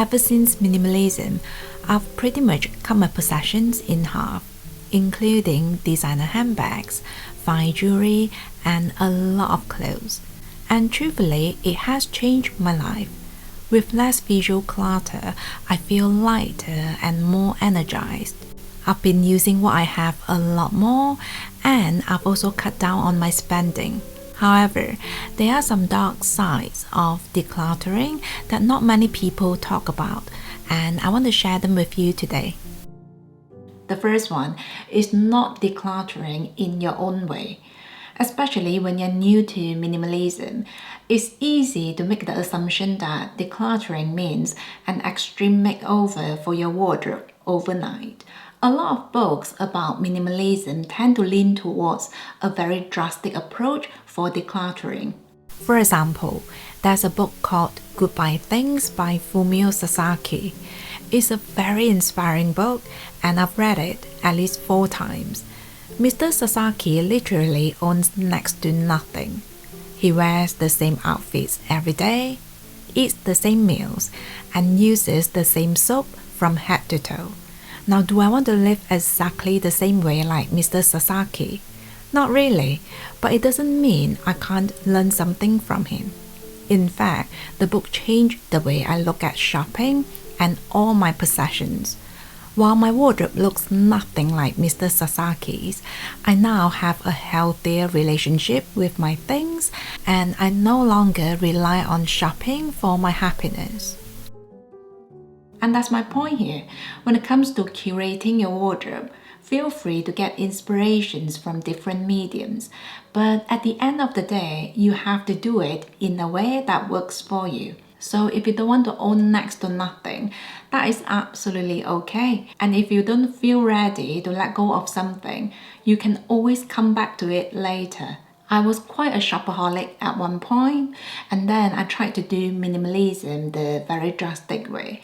Ever since minimalism, I've pretty much cut my possessions in half, including designer handbags, fine jewelry, and a lot of clothes. And truthfully, it has changed my life. With less visual clutter, I feel lighter and more energized. I've been using what I have a lot more, and I've also cut down on my spending. However, there are some dark sides of decluttering that not many people talk about, and I want to share them with you today. The first one is not decluttering in your own way. Especially when you're new to minimalism, it's easy to make the assumption that decluttering means an extreme makeover for your wardrobe overnight. A lot of books about minimalism tend to lean towards a very drastic approach for decluttering. For example, there's a book called Goodbye Things by Fumio Sasaki. It's a very inspiring book, and I've read it at least 4 times. Mr. Sasaki literally owns next to nothing. He wears the same outfits every day, eats the same meals, and uses the same soap from head to toe. Now, do I want to live exactly the same way like Mr. Sasaki? Not really, but it doesn't mean I can't learn something from him. In fact, the book changed the way I look at shopping and all my possessions. While my wardrobe looks nothing like Mr. Sasaki's, I now have a healthier relationship with my things, and I no longer rely on shopping for my happiness. And that's my point here. When it comes to curating your wardrobe, feel free to get inspirations from different mediums, but at the end of the day, you have to do it in a way that works for you. So if you don't want to own next to nothing, that is absolutely okay. And if you don't feel ready to let go of something, you can always come back to it later. I was quite a shopaholic at one point, and then I tried to do minimalism the very drastic way.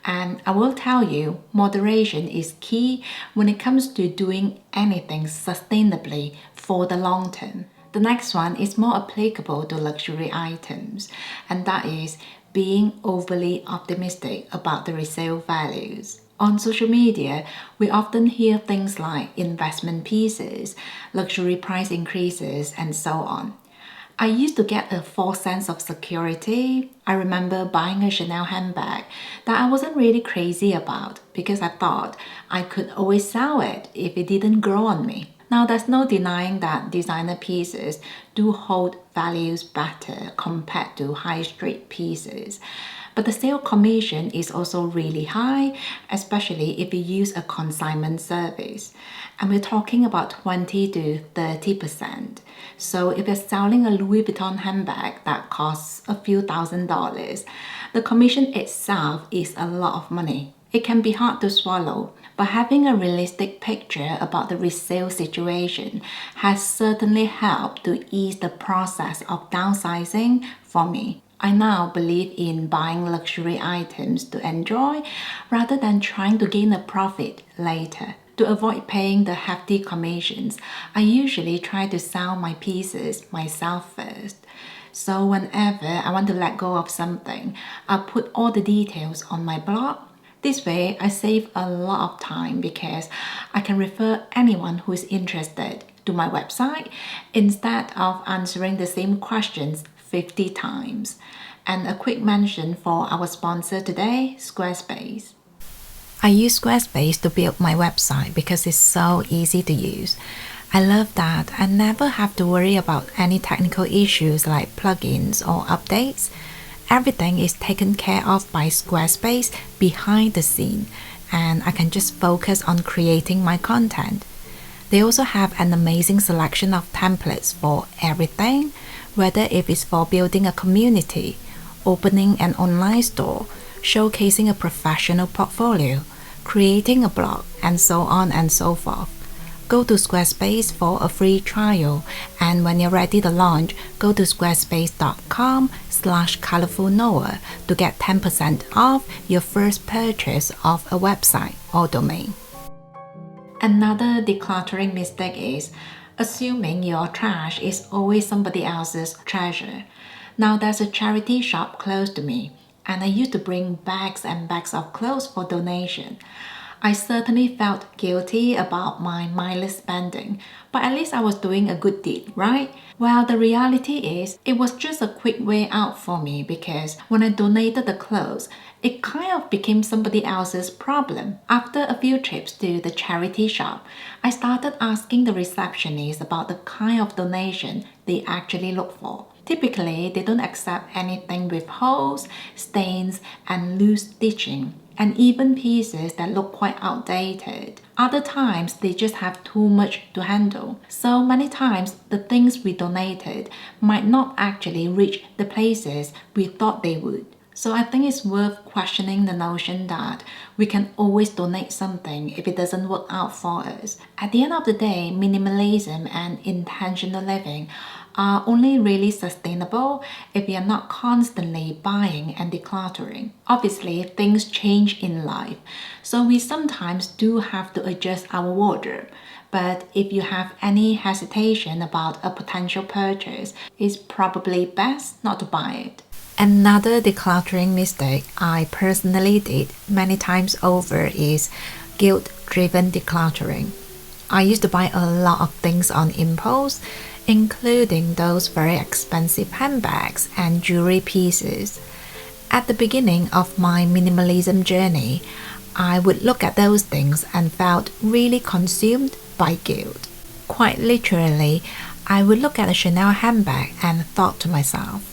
And I will tell you, moderation is key when it comes to doing anything sustainably for the long term. The next one is more applicable to luxury items, and that is being overly optimistic about the resale values. On social media, we often hear things like investment pieces, luxury price increases, and so on. I used to get a false sense of security. I remember buying a Chanel handbag that I wasn't really crazy about because I thought I could always sell it if it didn't grow on me. Now, there's no denying that designer pieces do hold values better compared to high street pieces. But the sale commission is also really high, especially if you use a consignment service. And we're talking about 20 to 30%. So if you're selling a Louis Vuitton handbag that costs a few $1,000s, the commission itself is a lot of money. It can be hard to swallow, but having a realistic picture about the resale situation has certainly helped to ease the process of downsizing for me. I now believe in buying luxury items to enjoy rather than trying to gain a profit later. To avoid paying the hefty commissions, I usually try to sell my pieces myself first. So whenever I want to let go of something, I'll put all the details on my blog. This way, I save a lot of time because I can refer anyone who is interested to my website instead of answering the same questions 50 times. And a quick mention for our sponsor today, Squarespace. I use Squarespace to build my website because it's so easy to use. I love that I never have to worry about any technical issues like plugins or updates. Everything is taken care of by Squarespace behind the scene, and I can just focus on creating my content. They also have an amazing selection of templates for everything, whether if it's for building a community, opening an online store, showcasing a professional portfolio, creating a blog, and so on and so forth. Go to Squarespace for a free trial, and when you're ready to launch, go to squarespace.com/colourfulnoir to get 10% off your first purchase of a website or domain. Another decluttering mistake is assuming your trash is always somebody else's treasure. Now, there's a charity shop close to me, and I used to bring bags and bags of clothes for donation. I certainly felt guilty about my mindless spending, but at least I was doing a good deed, right? Well, the reality is, it was just a quick way out for me because when I donated the clothes, it kind of became somebody else's problem. After a few trips to the charity shop, I started asking the receptionist about the kind of donation they actually look for. Typically, they don't accept anything with holes, stains, and loose stitching, and even pieces that look quite outdated. Other times, they just have too much to handle. So many times, the things we donated might not actually reach the places we thought they would. So I think it's worth questioning the notion that we can always donate something if it doesn't work out for us. At the end of the day, minimalism and intentional living are only really sustainable if we are not constantly buying and decluttering. Obviously, things change in life, so we sometimes do have to adjust our wardrobe. But if you have any hesitation about a potential purchase, it's probably best not to buy it. Another decluttering mistake I personally did many times over is guilt-driven decluttering. I used to buy a lot of things on impulse, including those very expensive handbags and jewelry pieces. At the beginning of my minimalism journey, I would look at those things and felt really consumed by guilt. Quite literally, I would look at a Chanel handbag and thought to myself,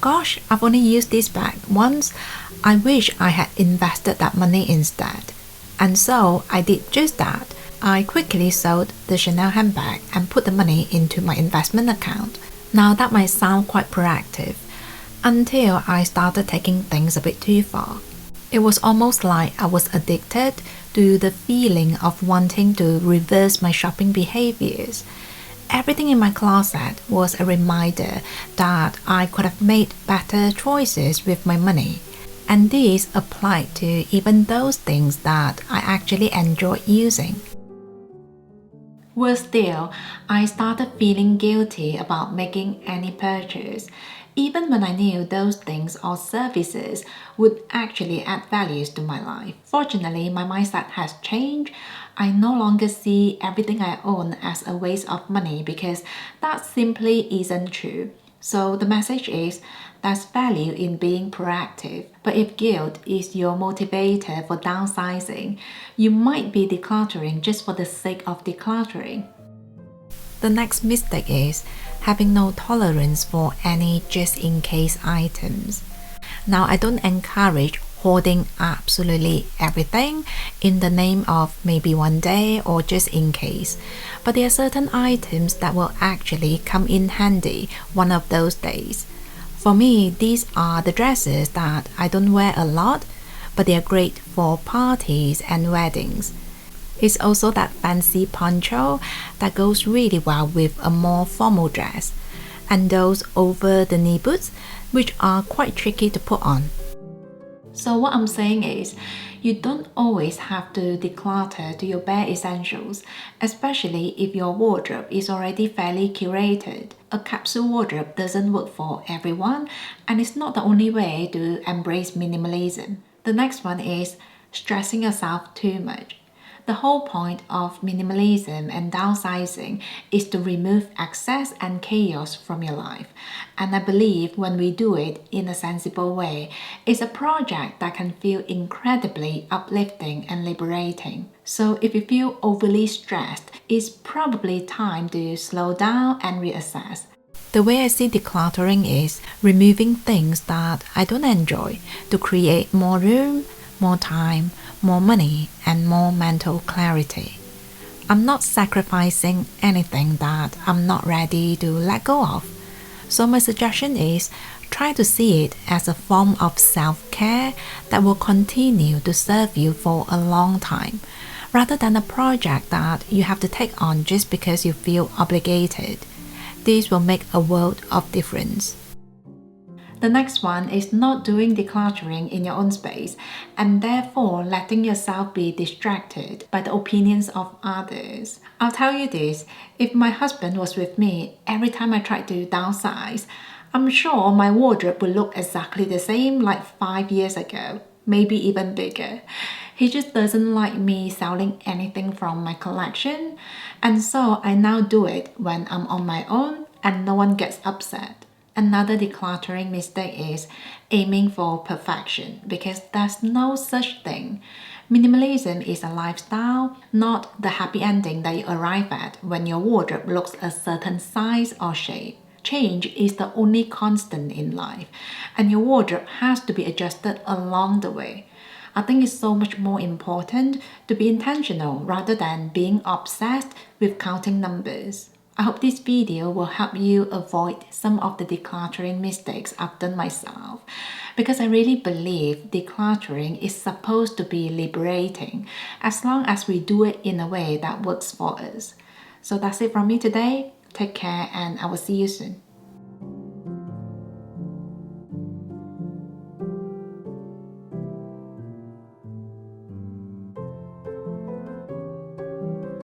gosh, I've only used this bag once. I wish I had invested that money instead. And so I did just that. I quickly sold the Chanel handbag and put the money into my investment account. Now that might sound quite proactive, until I started taking things a bit too far. It was almost like I was addicted to the feeling of wanting to reverse my shopping behaviors. Everything in my closet was a reminder that I could have made better choices with my money. And this applied to even those things that I actually enjoy using. Worse still, I started feeling guilty about making any purchase, even when I knew those things or services would actually add values to my life. Fortunately, my mindset has changed. I no longer see everything I own as a waste of money because that simply isn't true. So the message is, there's value in being proactive. But if guilt is your motivator for downsizing, you might be decluttering just for the sake of decluttering. The next mistake is having no tolerance for any just-in-case items. Now, I don't encourage hoarding absolutely everything in the name of maybe one day or just in case, but there are certain items that will actually come in handy one of those days. For me, these are the dresses that I don't wear a lot, but they are great for parties and weddings. It's also that fancy poncho that goes really well with a more formal dress, and those over-the-knee boots which are quite tricky to put on. So what I'm saying is, you don't always have to declutter to your bare essentials, especially if your wardrobe is already fairly curated. A capsule wardrobe doesn't work for everyone, and it's not the only way to embrace minimalism. The next one is stressing yourself too much. The whole point of minimalism and downsizing is to remove excess and chaos from your life. And I believe when we do it in a sensible way, it's a project that can feel incredibly uplifting and liberating. So if you feel overly stressed, it's probably time to slow down and reassess. The way I see decluttering is removing things that I don't enjoy to create more room, more time, more money, and more mental clarity. I'm not sacrificing anything that I'm not ready to let go of. So my suggestion is try to see it as a form of self-care that will continue to serve you for a long time, rather than a project that you have to take on just because you feel obligated. This will make a world of difference. The next one is not doing decluttering in your own space and therefore letting yourself be distracted by the opinions of others. I'll tell you this, if my husband was with me, every time I tried to downsize, I'm sure my wardrobe will look exactly the same like 5 years ago, maybe even bigger. He just doesn't like me selling anything from my collection, and so I now do it when I'm on my own and no one gets upset. Another decluttering mistake is aiming for perfection, because there's no such thing. Minimalism is a lifestyle, not the happy ending that you arrive at when your wardrobe looks a certain size or shape. Change is the only constant in life, and your wardrobe has to be adjusted along the way. I think it's so much more important to be intentional rather than being obsessed with counting numbers. I hope this video will help you avoid some of the decluttering mistakes I've done myself, because I really believe decluttering is supposed to be liberating as long as we do it in a way that works for us. So that's it from me today. Take care and I will see you soon.